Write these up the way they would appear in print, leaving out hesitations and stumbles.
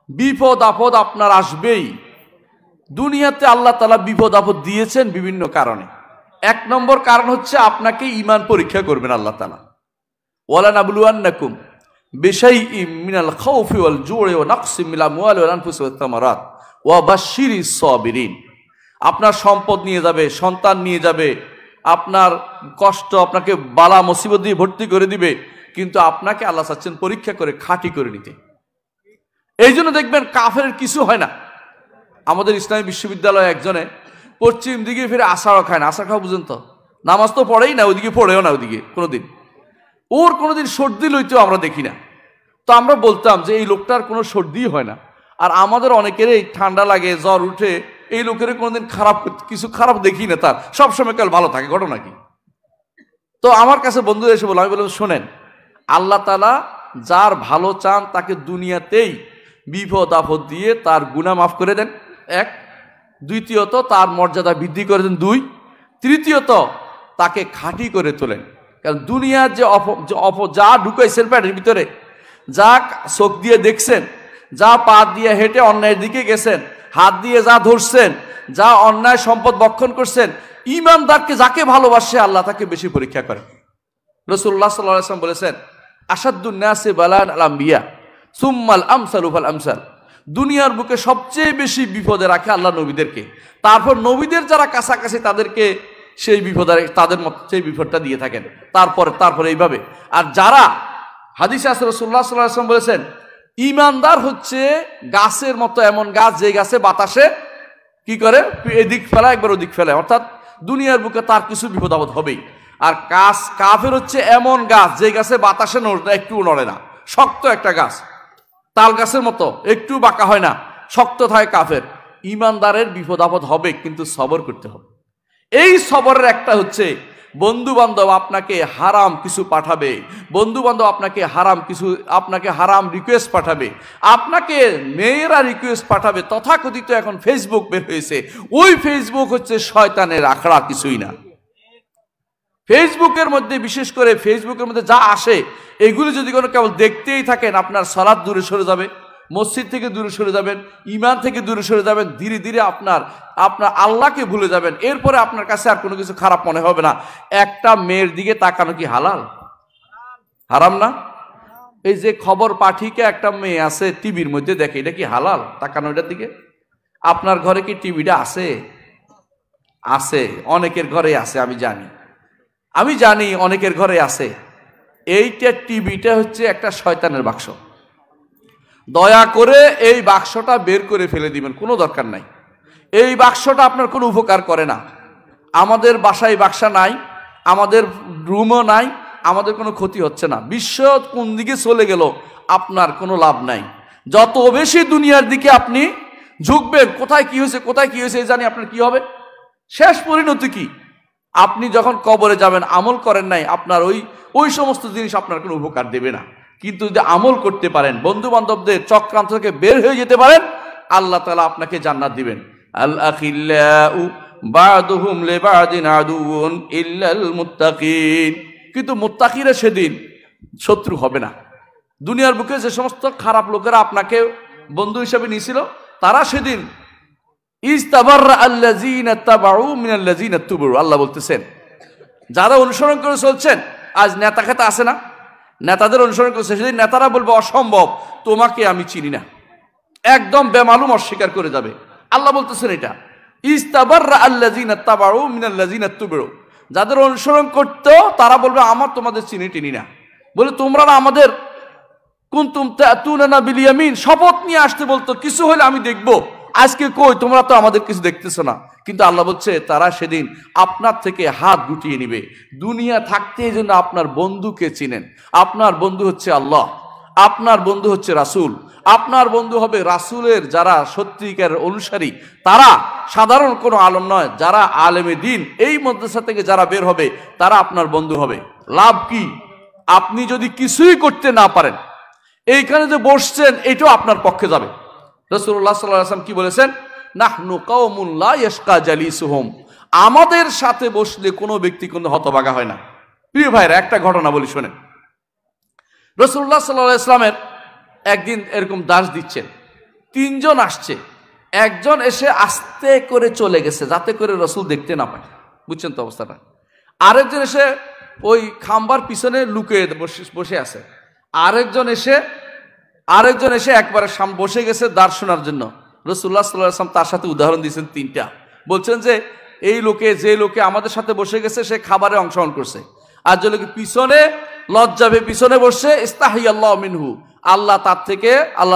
বিপদ আপদ আপনার আসবেই। দুনিয়াতে আল্লাহ তাআলা বিপদ আপদ দিয়েছেন বিভিন্ন কারণে। এক নম্বর কারণ হচ্ছে আপনাকে ঈমান পরীক্ষা করবেন আল্লাহ তাআলা। ওয়ালা নাবলুয়ান্নাকুম বিশাইইম মিনাল খাউফি ওয়াল জু'i ওয়া নাকসিম মিনাল আমওয়ালি ওয়াল আনফুসি ওয়াত তামারাত ওয়া বাশশিরিস সাবিরিন। আপনার সম্পদ নিয়ে যাবে, সন্তান নিয়ে যাবে, আপনার কষ্ট, আপনাকে বালা মুসিবত দিয়ে ভর্তি করে দিবে, কিন্তু আপনাকে আল্লাহ চাচ্ছেন পরীক্ষা করে খাঁটি করে নিতে। এই জন্য দেখবেন কাফেরের কিছু হয় না। আমাদের ইসলামী বিশ্ববিদ্যালয়ে একজনে পশ্চিম দিকে ফিরে আষাঢ় খায় না। আষাঢ় খাওয়া বুঝেন তো? নামাজ তো পড়েই না, ওইদিকে পড়েও না, ওইদিকে কোনোদিন ওর কোনোদিন সর্দি লইতেও আমরা দেখি না। তো আমরা বলতাম যে এই লোকটার কোনো সর্দি হয় না, আর আমাদের অনেকেরই ঠান্ডা লাগে, জ্বর উঠে, এই লোকের কোনোদিন কিছু খারাপ দেখি না, তার সবসময় কাল ভালো থাকে, ঘটনা কি? তো আমার কাছে বন্ধু এসে বলল, আমি বললাম শোনেন, আল্লাহ তাআলা যার ভালো চান তাকে দুনিয়াতেই বিপদ আপদ দিয়ে তার গুনাহ মাফ করে দেন, এক। দ্বিতীয়ত তার মর্যাদা বৃদ্ধি করে দেন, দুই। তৃতীয়ত তাকে খাঁটি করে তোলেন। কারণ দুনিয়ার যে যা ঢুকাইছেন প্যাটের ভিতরে, যা চোখ দিয়ে দেখছেন, যা পা দিয়ে হেঁটে অন্যায়ের দিকে গেছেন, হাত দিয়ে যা ধরছেন, যা অন্যায় সম্পদ বক্ষণ করছেন, ঈমানদারকে যাকে ভালোবাসে আল্লাহ তাকে বেশি পরীক্ষা করে। রাসূলুল্লাহ সাল্লাল্লাহু আলাইহি ওয়াসাল্লাম বলেছেন, আসাদ্দুন নাসি বালান আল আম্বিয়া সুম্মাল আমসালু ফাল আমসাল। দুনিয়ার বুকে সবচেয়ে বেশি বিপদে রাখে আল্লাহ নবীদেরকে, তারপর নবীদের যারা কাছাকাছি তাদেরকে সেই বিপদ, তাদের মত সেই বিপদটা দিয়ে থাকেন, তারপরে এইভাবে। আর যারা হাদিসে আছে রাসূলুল্লাহ সাল্লাল্লাহু আলাইহি ওয়াসাল্লাম বলেছেন, ঈমানদার হচ্ছে গাছের মতো, এমন গাছ যে গাছে বাতাসে কি করে, এদিক ফেলা একবার ওদিক ফেলে, অর্থাৎ দুনিয়ার বুকে তার কিছু বিপদ আপদ হবেই। আর কাফের হচ্ছে এমন গাছ যে গাছে বাতাসে একটু নড়ে না, শক্ত একটা গাছ, তাল গাছের মতো, একটু বাঁকা হয় না, শক্ত থাকে কাফের। ঈমানদারের বিপদ আপদ হবে, কিন্তু সবর করতে হবে। এই সবরের একটা হচ্ছে বন্ধু বান্ধব আপনাকে হারাম কিছু পাঠাবে, বন্ধু বান্ধব আপনাকে হারাম রিকোয়েস্ট পাঠাবে, আপনাকে মেয়েরা রিকোয়েস্ট পাঠাবে, তথাকথিত এখন ফেসবুক বের হয়েছে, ওই ফেসবুক হচ্ছে শয়তানের আখড়া, কিছুই না। ফেসবুকের মধ্যে, বিশেষ করে ফেসবুকের মধ্যে যা আসে, এগুলি যদি কোনো কেবল দেখতেই থাকেন, আপনার সালাত দূরে সরে যাবে, মসজিদ থেকে দূরে সরে যাবেন, ঈমান থেকে দূরে সরে যাবেন, ধীরে ধীরে আপনার আল্লাহকে ভুলে যাবেন। এরপরে আপনার কাছে আর কোনো কিছু খারাপ মনে হবে না। একটা মেয়ের দিকে তাকানো কি হালাল? হারাম না? এই যে খবর পাঠিকে একটা মেয়ে আছে টিভির মধ্যে দেখে, এটা কি হালাল তাকানো এটার দিকে? আপনার ঘরে কি টিভিটা আছে? আছে, অনেকের ঘরে আছে, আমি জানি অনেকের ঘরে আছে। এইটা টিভিটা হচ্ছে একটা শয়তানের বাক্স। দয়া করে এই বাক্সটা বের করে ফেলে দিবেন, কোনো দরকার নাই। এই বাক্সটা আপনার কোনো উপকার করে না। আমাদের বাসায় বাক্সা নাই, আমাদের রুমও নাই, আমাদের কোনো ক্ষতি হচ্ছে না। বিশ্ব কোন দিকে চলে গেল আপনার কোনো লাভ নাই। যত বেশি দুনিয়ার দিকে আপনি ঝুঁকবেন, কোথায় কি হয়েছে জানি আপনার কি হবে, শেষ পরিণতি কি? আপনি যখন কবরে যাবেন, আমল করেন নাই, আপনার ওই সমস্ত জিনিস আপনার কোনো উপকার দেবে না। কিন্তু যদি আমল করতে পারেন, বন্ধু বান্ধবদের চক্রান্ত থেকে বের হয়ে যেতে পারেন, আল্লাহ তাআলা আপনাকে জান্নাত দিবেন। আল আখিল্লাউ বাদুহুম লিবাদিন আদুউন ইল্লাল মুত্তাকিন। কিন্তু মুত্তাকিরা সেদিন শত্রু হবে না। দুনিয়ার বুকে যে সমস্ত খারাপ লোকেরা আপনাকে বন্ধু হিসেবে নিয়েছিল, তারা সেদিন ইস্তাবাররা আল্লাযীনা তাবাউ মিনাল্লাযীনা তুবু। আল্লাহ বলতেছেন, যারা অনুসরণ করে চলছেন, আজ নেতা খেতা আছে না, নেতাদের অনুসরণ করছে, সেদিন নেতারা বলবে অসম্ভব, তোমাকে আমি চিনি না, একদম বেমালুম অস্বীকার করে যাবে। আল্লাহ বলতেছেন এটা, ইস্তাবাররা আল্লাযীনা তাবাউ মিনাল্লাযীনা তুবু। যাদের অনুসরণ করতো তারা বলবে আমার তোমাদের চিনি না, বলে তোমরা না আমাদের কুনতুম তাতুনা বিল ইয়ামিন, শপথ নিয়ে আসতে বলতো, কিছু হলে আমি দেখবো, আজকে কই, তোমরা তো আমাদের কিছু দেখতেছো না। কিন্তু আল্লাহ বলছে তারা সেদিন আপনার থেকে হাত গুটিয়ে নিবে। দুনিয়া থাকতে এই জন্য আপনার বন্ধুকে চিনেন। আপনার বন্ধু হচ্ছে আল্লাহ, আপনার বন্ধু হচ্ছে রাসূল, আপনার বন্ধু হবে রাসূলের যারা সত্যিকার অনুসারী, তারা সাধারণ কোনো আলেম নয়, যারা আলেমে দ্বীন, এই মাদ্রাসা থেকে যারা বের হবে তারা আপনার বন্ধু হবে। লাভ কি? আপনি যদি কিছুই করতে না পারেন, এইখানে যে বসছেন এটাও আপনার পক্ষে যাবে। রাসূলুল্লাহ সাল্লাল্লাহু আলাইহি ওয়াসাল্লাম কি বলেছেন? নাহনু কাওমুন লা ইয়াশকা জালিসুহুম। আমাদের সাথে বসলে কোনো ব্যক্তি কোনো হতভাগা হয় না। প্রিয় ভাইরা, একটা ঘটনা বলি শোনেন। রাসূলুল্লাহ সাল্লাল্লাহু আলাইহি ওয়াসাল্লামের একদিন এরকম দাস দিচ্ছেন, তিনজন আসছে, একজন এসে আস্তে করে চলে গেছে যাতে করে রসুল দেখতে না পায়, বুঝছেন তো অবস্থাটা। আরেকজন এসে ওই খাম্বার পিছনে লুকিয়ে বসে আছে। আরেকজন এসে একবারে বসে গেছে দাঁড় শোনার জন্য। রাসূলুল্লাহ সাল্লাল্লাহু আলাইহি ওয়াসাল্লাম তার সাথে উদাহরণ দিয়েছেন তিনটা, বলছেন যে যে লোকে আমাদের সাথে বসে গেছে সে খাবারে অংশগ্রহণ করছে, আর যে লোকে পিছনে লজ্জাভে পিছনে বসছে ইস্তাহিয়াল্লাহু মিনহু, আল্লাহ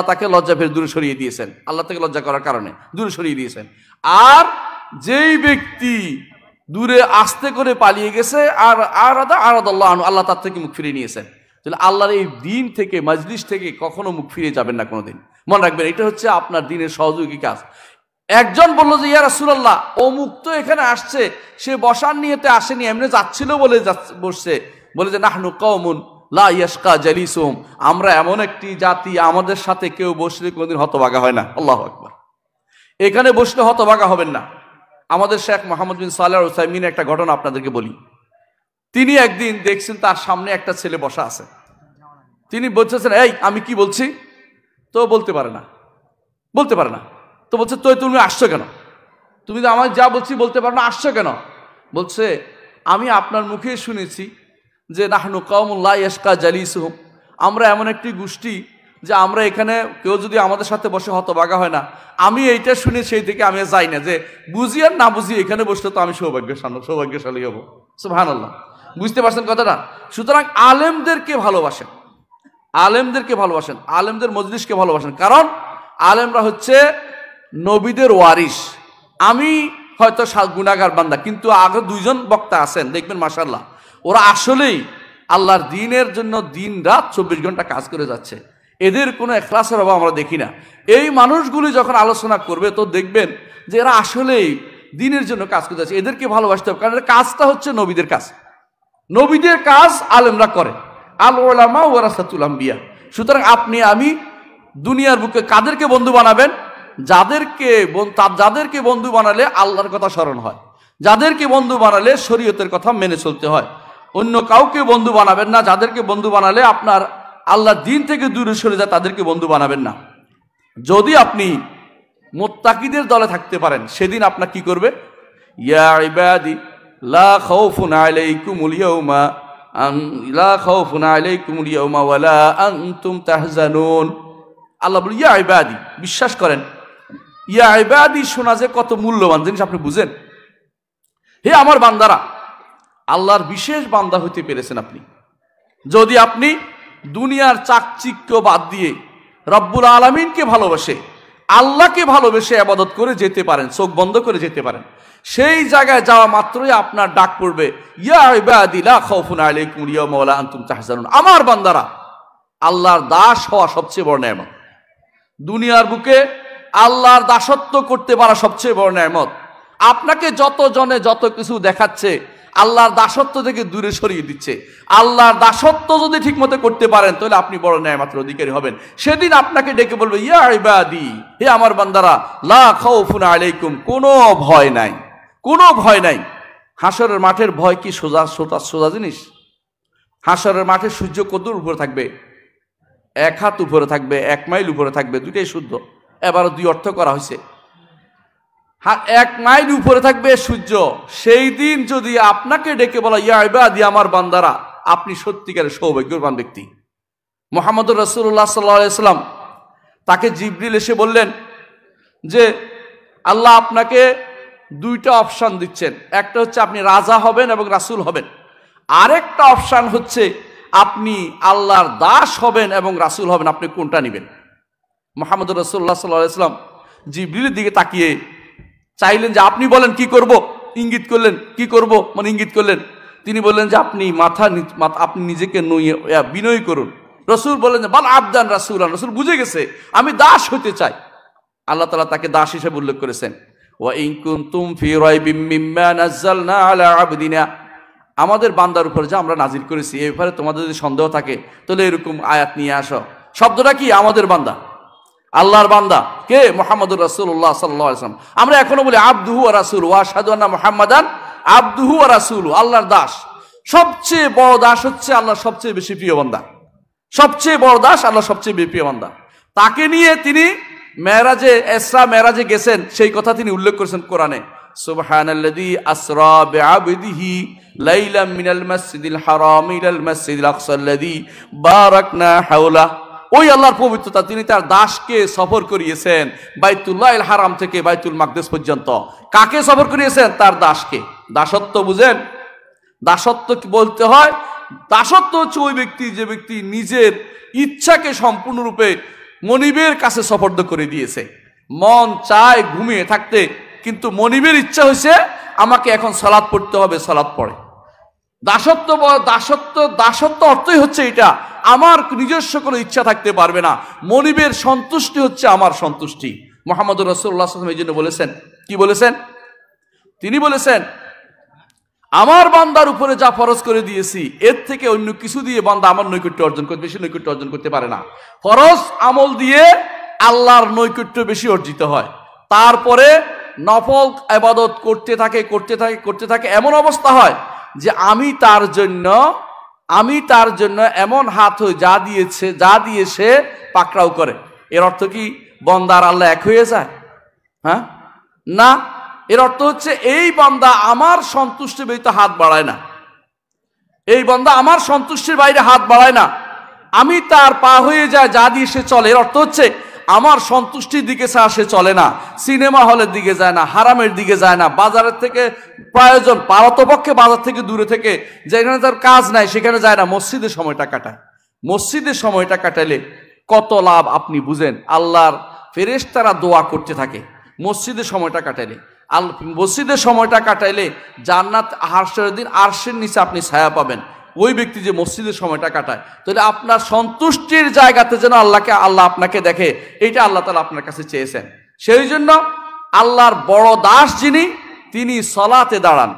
তাকে লজ্জাভের দূরে সরিয়ে দিয়েছেন, আল্লাহ থেকে লজ্জা করার কারণে দূরে সরিয়ে দিয়েছেন। আর যেই ব্যক্তি দূরে আস্তে করে পালিয়ে গেছে আর আরাদাল্লাহ আনহু, আল্লাহ তার থেকে মুখ ফিরিয়ে নিয়েছেন। তাহলে আল্লাহর এই দিন থেকে, মজলিস থেকে কখনো মুখ ফিরিয়ে যাবেন না কোনোদিন, মনে রাখবেন। এটা হচ্ছে আপনার দিনের সহযোগী কাজ। একজন বলল যে ইয়া রাসূলুল্লাহ, অমুক তো এখানে আসছে, সে বসার নিয়তে আসেনি, এমনি যাচ্ছিল বলে বসছে, বলে যে নাহনু কওমুন লা ইয়াশকা জালিসুহুম, আমরা এমন একটি জাতি, আমাদের সাথে কেউ বসলে কোনোদিন হতভাগা হয় না। আল্লাহু আকবার। এখানে বসলে হতভাগা হবেন না। আমাদের শেখ মোহাম্মদ বিন সালেহ আল উসাইমিনের একটা ঘটনা আপনাদেরকে বলি। তিনি একদিন দেখছেন তার সামনে একটা ছেলে বসা আছে, তিনি বলতেছেন এই আমি কি বলছি, তো বলতে পারে না। তো বলছে তুমি আসছো কেন, তুমি তো আমার যা বলছি বলতে পারো না, আসছো কেন? বলছে আমি আপনার মুখে শুনেছি যে নাহনু কওমুন লা ইয়াশকা জালিসুহুম, আমরা এমন একটি গোষ্ঠী যে আমরা এখানে কেউ যদি আমাদের সাথে বসে হতভাগা হয় না। আমি এইটা শুনে সেই থেকে আমি যাই না, যে বুঝি আর না বুঝি এখানে বসলে তো আমি সৌভাগ্যশালী হব। সুবহানাল্লাহ, বুঝতে পারছেন কথাটা? সুতরাং আলেমদেরকে ভালোবাসেন, আলেমদের মজলিসকে ভালোবাসেন, কারণ আলেমরা হচ্ছে নবীদের ওয়ারিস। আমি হয়তো গুনাহগার বান্দা, কিন্তু আগে দুইজন বক্তা আছেন দেখবেন মাশাআল্লাহ, ওরা আসলেই আল্লাহর দ্বীনের জন্য দিন রাত 24 ঘন্টা কাজ করে যাচ্ছে। এদের কোনো ইখলাসের অভাব আমরা দেখি না। এই মানুষগুলি যখন আলোচনা করবে তো দেখবেন যে এরা আসলেই দ্বীনের জন্য কাজ করে যাচ্ছে। এদেরকে ভালোবাসতে হবে, কারণ কাজটা হচ্ছে নবীদের কাজ আলেমরা করে। আল উলামা ওয়ারাসাতুল আম্বিয়া। সুতরাং আপনি আমি দুনিয়ার বুকে কাদেরকে বন্ধু বানাবেন? যাদেরকে বন্ধু বানালে আল্লাহর কথা স্মরণ হয়, যাদেরকে বন্ধু বানালে শরীয়তের কথা মেনে চলতে হয়। অন্য কাউকে বন্ধু বানাবেন না। যাদেরকে বন্ধু বানালে আপনার আল্লাহর দ্বীন থেকে দূরে সরে যায় তাদেরকে বন্ধু বানাবেন না। যদি আপনি মুত্তাকিদের দলে থাকতে পারেন, সেদিন আপনার কি করবে? ইয়া ইবাদি লা খাউফুন আলাইকুমুল ইয়াউমা ওয়ালা আনতুম তাহজানুন। আল্লাহ বলে ইয়া ইবাদি, বিশ্বাস করেন। ইয়া ইবাদি শোনা যে কত মূল্যবান জিনিস, আপনি বুঝেন? হে আমার বান্দারা, আল্লাহর বিশেষ বান্দা হতে পেরেছেন আপনি যদি আপনি দুনিয়ার চাকচিক্য বাদ দিয়ে রব্বুল আলামিনকে ভালোবাসে, আল্লাহকে ভালোবেসে ইবাদত করে যেতে পারেন, চোখ বন্ধ করে যেতে পারেন। সেই জায়গায় যাওয়া মাত্রই আপনার ডাক পড়বে ইয়া ইবাদি লা খাউফুন আলাইকুমুল ইয়াউমা ওয়ালা আনতুম তাহজানুন। আমার বান্দারা, আল্লাহর দাস হওয়া সবচেয়ে বড় নেয়ামত। দুনিয়ার বুকে আল্লাহর দাসত্ব করতে পারা সবচেয়ে বড় নেয়ামত। আপনাকে যত জনে যত কিছু দেখাচ্ছে, আল্লাহর দাসত্ব থেকে দূরে সরিয়ে দিচ্ছে। আল্লাহর দাসত্ব যদি ঠিকমতো করতে পারেন তাহলে আপনি বড় নেয়ামতের অধিকারী হবেন। সেদিন আপনাকে ডেকে বলবে ইয়া ইবাদি, হে আমার বান্দারা, লা খাউফুন আলাইকুম, কোনো ভয় নাই। হাসরের মাঠের ভয় কি সোজা জিনিস? হাসরের মাঠে সূর্য কতদূর উপরে থাকবে? 1 হাত উপরে থাকবে, 1 মাইল উপরে থাকবে, দুইটাই শুদ্ধ। এবারও 2 অর্থ করা হয়েছে। 1 মাইল উপরে থাকবে সূর্য। সেই দিন যদি আপনাকে ডেকে বলা ইয়া ইবাদি, আমার বান্দারা, আপনি সত্যিকারের সৌভাগ্যবান ব্যক্তি। মুহাম্মদুর রাসূলুল্লাহ সাল্লাল্লাহু আলাইহি ওয়াসাল্লাম, তাকে জিবরিল এসে বললেন যে আল্লাহ আপনাকে 2টা অপশন দিচ্ছেন, একটা হচ্ছে আপনি রাজা হবেন এবং রাসূল হবেন, আরেকটা অপশন হচ্ছে আপনি আল্লাহর দাস হবেন এবং রাসূল হবেন। আপনি কোনটা নেবেন? মুহাম্মদুর রাসূলুল্লাহ সাল্লাল্লাহু আলাইহি ওয়াসাল্লাম জিবরিলের দিকে তাকিয়ে চাইলেন যে আপনি বলেন কি করব, ইঙ্গিত করলেন কি করব, মানে ইঙ্গিত করলেন। তিনি বললেন যে আপনি আপনি নিজেকে বিনয় করুন। রাসূল বললেন যে বাল আবদান রাসূলান, রাসূল বুঝে গেছে আমি দাস হতে চাই। আল্লাহ তাআলা তাকে দাস হিসেবে উল্লেখ করেছেন। ওয়া ইন কুনতুম ফি রাইবিম মিম্মা নাযালনা আলা আবদিনা, আমাদের বান্দার উপর যা আমরা নাজিল করেছি এই ব্যাপারে তোমাদের যদি সন্দেহ থাকে তাহলে এরকম আয়াত নিয়ে আসো। শব্দটা কি? আমাদের বান্দা, আল্লাহর বান্দা কে? মুহাম্মদুর রাসূলুল্লাহ সাল্লাল্লাহু আলাইহি ওয়াসাল্লাম। আমরা এখনো বলি আবদুহু ওয়া রাসূলু ওয়া আশহাদু আন্না মুহাম্মাদান আবদুহু ওয়া রাসূলু, আল্লাহর দাস। সবচেয়ে বড় দাস হচ্ছে আল্লাহর সবচেয়ে বেশি প্রিয় বান্দা। সবচেয়ে বড় দাস আল্লাহর সবচেয়ে বেশি প্রিয় বান্দা। তাকে নিয়ে তিনি মেরাজে ইসরা মেরাজে গেছেন সেই কথা তিনি উল্লেখ করেছেন কোরআনে, সুবহানাল্লাযী আসরা বিআবদিহি লাইলাম মিনাল মাসজিদিল হারাম ইলাল মাসজিদিল আকসাল্লাযী বারাকনা হাওলা। ওই আল্লাহর পবিত্রতা, তিনি তার দাসকে সফর করিয়েছেন বাইতুল্লাহিল হারাম থেকে বাইতুল মাকদিস পর্যন্ত। কাকে সফর করিয়েছেন? তার দাসকে। দাসত্ব বুঝেন? দাসত্ব কি বলতে হয়? দাসত্ব হচ্ছে ওই ব্যক্তি যে ব্যক্তি নিজের ইচ্ছাকে সম্পূর্ণরূপে মনিবের কাছে সুপর্দ করে দিয়েছে। মন চায় ঘুমিয়ে থাকতে, কিন্তু মনিবের ইচ্ছা হয়েছে আমাকে এখন সালাত পড়তে হবে, সালাত পড়ে। দাসত্ব দাসত্ব দাসত্ব অর্থই হচ্ছে এটা, আমার নিজস্ব কোনো ইচ্ছা থাকতে পারবে না, মনিবের সন্তুষ্টি হচ্ছে আমার সন্তুষ্টি। মুহাম্মদুর রাসূলুল্লাহ সাল্লাল্লাহু আলাইহি ওয়াসাল্লাম এই জন্য বলেছেন, কি বলেছেন? তিনি বলেছেন, আমার বান্দার উপরে যা ফরজ করে দিয়েছি এর থেকে অন্য কিছু দিয়ে বান্দা আমার নৈকট্য অর্জন করতে, বেশি নৈকট্য অর্জন করতে পারে না। ফরজ আমল দিয়ে আল্লাহর নৈকট্য বেশি অর্জিত হয়। তারপরে নফল ইবাদত করতে থাকে এমন অবস্থা হয় যে আমি তার জন্য এমন হাত হই যা দিয়ে সে পাকড়াও করে। এর অর্থ কি বান্দার আল্লাহ এক হয়ে যায়? হ্যাঁ, না। এর অর্থ হচ্ছে এই বান্দা আমার সন্তুষ্টির ব্যতীত হাত বাড়ায় না, এই বান্দা আমার সন্তুষ্টির বাইরে হাত বাড়ায় না, আমি তার পা হয়ে যায় যা দিয়ে সে চলে। এর অর্থ হচ্ছে আমার সন্তুষ্টির দিকে সে চলে না, সিনেমা হলের দিকে যায় না, হারামের দিকে যায় না, বাজারের থেকে প্রয়োজন পারতপক্ষে বাজার থেকে দূরে থেকে যেখানে তার কাজ নাই সেখানে যায় না, মসজিদে সময়টা কাটায়। মসজিদে সময়টা কাটাইলে কত লাভ আপনি বুঝেন। আল্লাহর ফেরেশতারা দোয়া করতে থাকে মসজিদে সময়টা কাটাইলে। মসজিদের সময়টা কাটাইলে জান্নাত হাসরের দিন আরশের নিচে আপনি ছায়া পাবেন। ওই ব্যক্তি যে মসজিদের সময়টা কাটায়, তাহলে আপনার সন্তুষ্টির জায়গাতে যেন আল্লাহ আপনাকে দেখে, এইটা আল্লাহ তাআলা আপনার কাছে চেয়েছেন। সেই জন্য আল্লাহর বড় দাস যিনি, তিনি সালাতে দাঁড়ান।